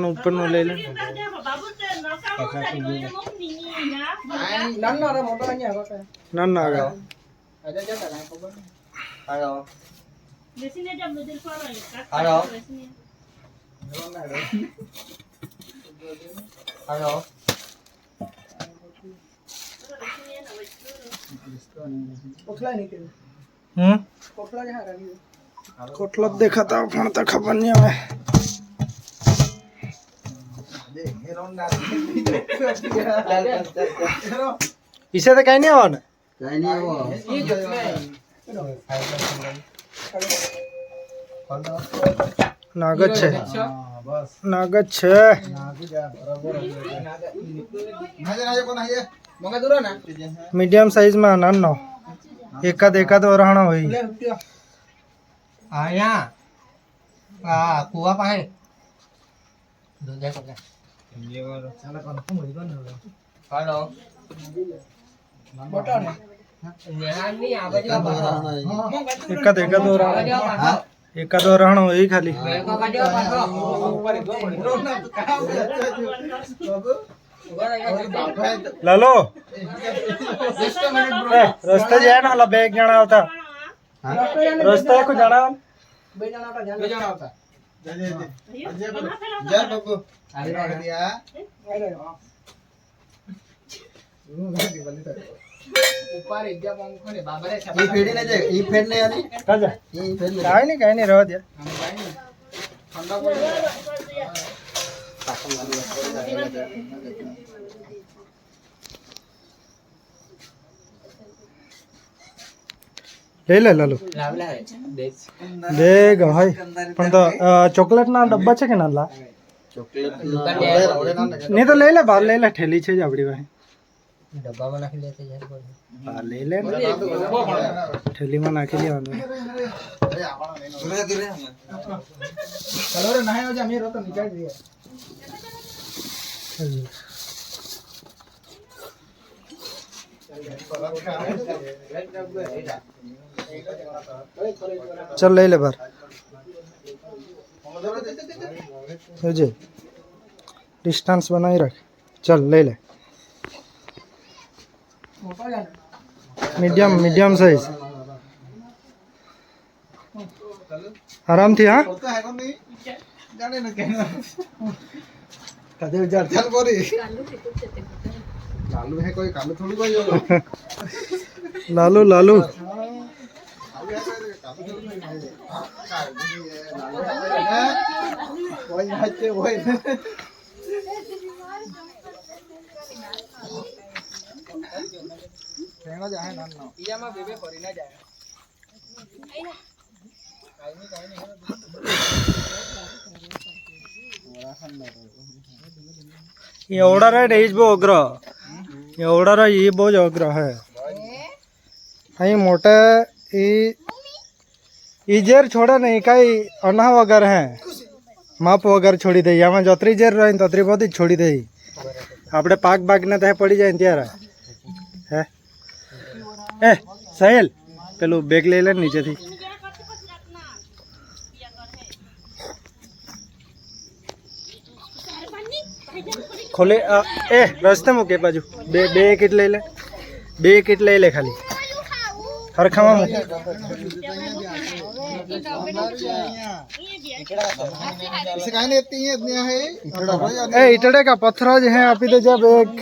ऊपर नो ले ले नन आ गया कोटला देखा था फोन तक खबर नहीं है इसे तो कहीं नहीं आवा नागत छे नागत छे मीडियम साइज में नानो एकाद एकाद वराणा होई आया कुआ पाहे हेलो एकाद एकाद वराणा होई खाली लालो रस्ते जाए ना ला बैग जाना होता रस्ते को जाना काही नहीं रह दिया ले ले लालू देख भाई पण तो चॉकलेट ना डब्बा छे के नाला नहीं तो ले ले बाहर ले ले ठेली छे जाबड़ी भाई डब्बा में नाखी लेते यार बाहर ले ले ठेली में नाखी ले आनो चलो रे नहाए हो जा मेरे तो निकाल दिया चल ले ले बाहर तुझे डिस्टेंस बनाई रख चल ले ले मीडियम मीडियम साइज आराम थी हाँ लालू है कोई कालू थोड़ी कोई लालू लालू एवढा रेट हेच बो अग्र एवढा रा ये बहुत अग्र है आई मोटा जेर छोड़ा नहीं कई अना वगैरह है माप वगैरह छोड़ी दे या जतरी जेर रही ततरी बहुत ही छोड़ी दे आपड़े पाक बाग ने तो पड़ी जाए त्यारे है ए साहिल पेलू बेग ले ले नीचे थी खोले ए रस्ते मूके बाजू बे किट ले ले खाली हर खावा मूके ए इटड़े का पत्थर जो है आप दे जा बेग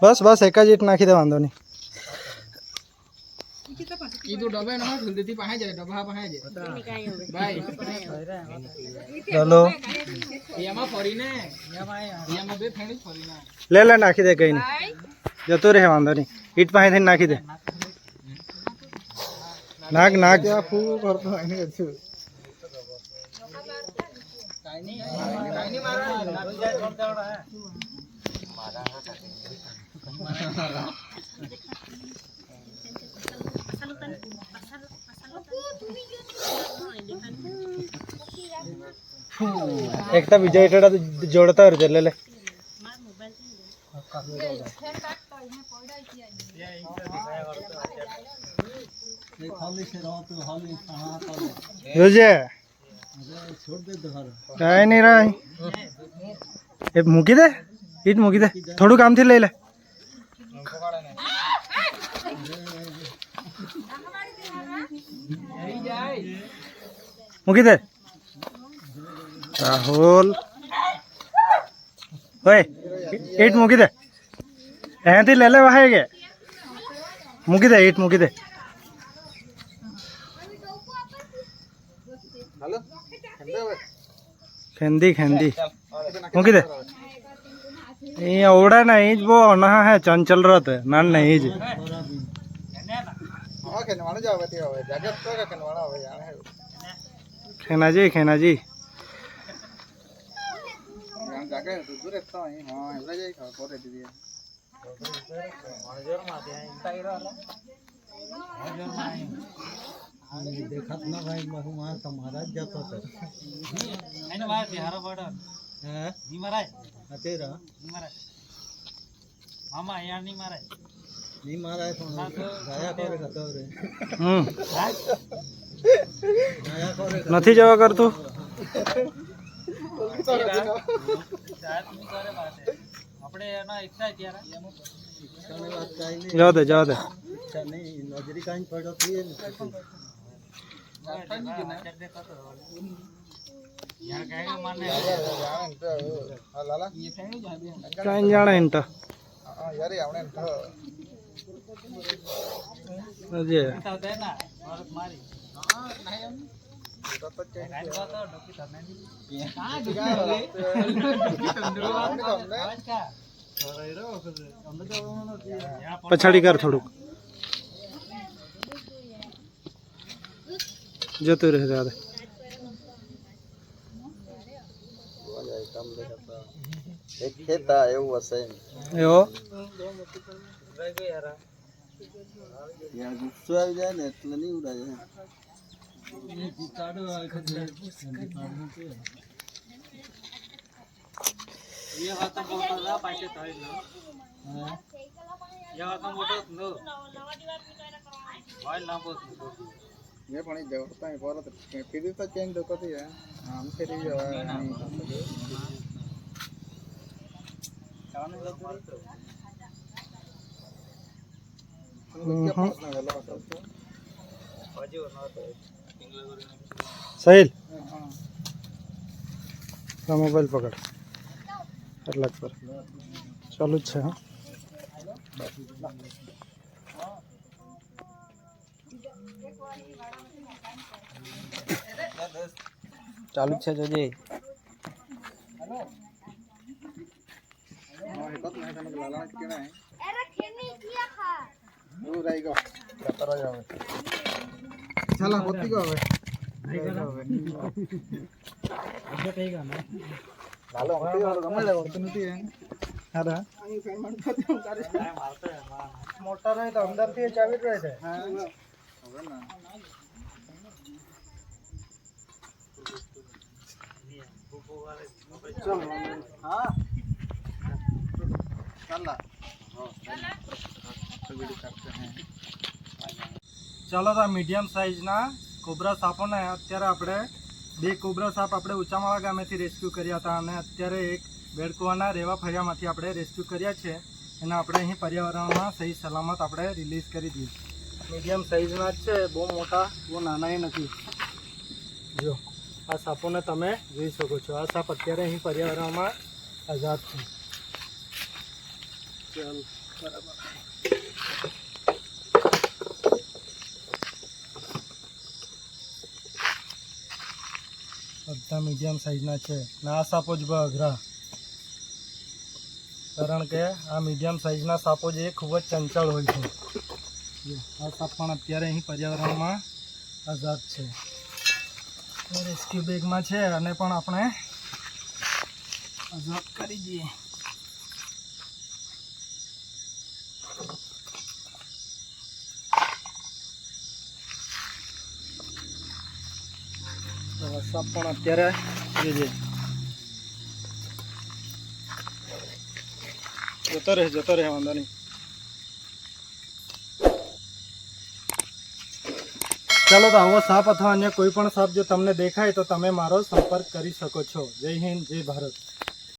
बस बस एक जीट नाखी दे वांधो नहीं तो डब्बे ना खुल देती पाहे जाए डब्बा पाहे जाए भाई चलो यामा फरीने यामा बे फेणी फरीना ले ले नाखी दे कहीं नहीं જતો રહે વાંધો નહીં ઈટ પાસે થઈને નાખી દે નાખ નાખ ત્યાં ફૂલ કરતો એને કશું એકતા બીજા ઈટડા જોડતા હોય લે લે જોજે કાંઈ નહીં રાય એ મૂકી દે ઈટ મૂકી દે થોડું કામથી લઈ લે મૂકી દે રાહુલ ઓય ઈટ મૂકી દે અહીંયાથી લે લે વહાય કે મૂકી દે ઈટ મૂકી દે હાલો ખેંદી ખેંદી મૂકી દે અહીંયા ઓવડા ના અહીં જ બહુ અનહા હે ચંચલ રત નાન નહીં જ હા ખેનવાણો જ આવે તે હવે જગત તો કે ખેનવાણો આવે જાણે ખેનાજી જાગે દૂર રહેતા અહીં હા એવડા જાય કરે દીધી દેખાત ના ભાઈ મારું માં તમારા જ જતો હતો એને માર બિહારો પડો હે ની મારાય અતેરા ની મારાય મામા યાર ની મારાય ની મારાય પણ ગાયા કરે કતો રે નથી જવા કરતું આપણે એના ઈચ્છા ત્યારે જવા દે નહીં નજરી કાંઈ પડ્યો તો એ કાંઈ જાણે એમ તો યાર આવણે જે પછાડી કર થોડુંક જતું રહે દાદા એક ખેતા એવું હશે એવો યાર ગુસ્સો આવી જાય ને એટલે નહીં ઉડાય ये पानी जगता है परत फिर तो चेंज दोकती है हम फिर ये સાહિલ મોબાઈલ પકડ એટલા જ પર ચાલુ જ છે હા ચાલુ જ છે જોજે चला होती को હવે લાલો હોતી વાળો ગમે લે વર્તું નથી હે અરે મોટર હોય તો અંદરથી ચાવી રહે છે હા હવે ના चल हाँ चला ચાલો તો મીડિયમ સાઇઝના કોબરા સાપોને અત્યારે આપણે બે કોબરા સાપ આપણે ઊંચામાળા ગામેથી રેસ્ક્યુ કર્યા હતા અને અત્યારે એક બેડકુવાના રેવા ફળિયામાંથી આપણે રેસ્ક્યુ કર્યા છે એને આપણે અહીં પર્યાવરણમાં સહી સલામત આપણે રિલીઝ કરી દીધું મીડિયમ સાઇઝના જ છે બહુ મોટા બહુ નાના નથી જો આ સાપોને તમે જોઈ શકો છો આ સાપ અત્યારે અહીં પર્યાવરણમાં આઝાદ છે ચાલ બરાબર બધા મીડિયમ સાઇઝના છે ને આ સાપો જ અઘરા કારણ કે આ મીડિયમ સાઇઝના સાપો જે ખૂબ જ ચંચળ હોય છે. જો આ સાપ પણ અત્યારે અહીં પર્યાવરણમાં આઝાદ છે. રેસ્ક્યુ બેગમાં છે અને પણ આપણે આઝાદ કરી દઈએ. સાપ પણ અત્યારે જતો રહે વાંધો નહીં. ચાલો, તો આવો સાપ અથવા અન્ય કોઈ પણ સાપ જો તમને દેખાય તો તમે મારો સંપર્ક કરી શકો છો. જય હિન્દ, જય ભારત.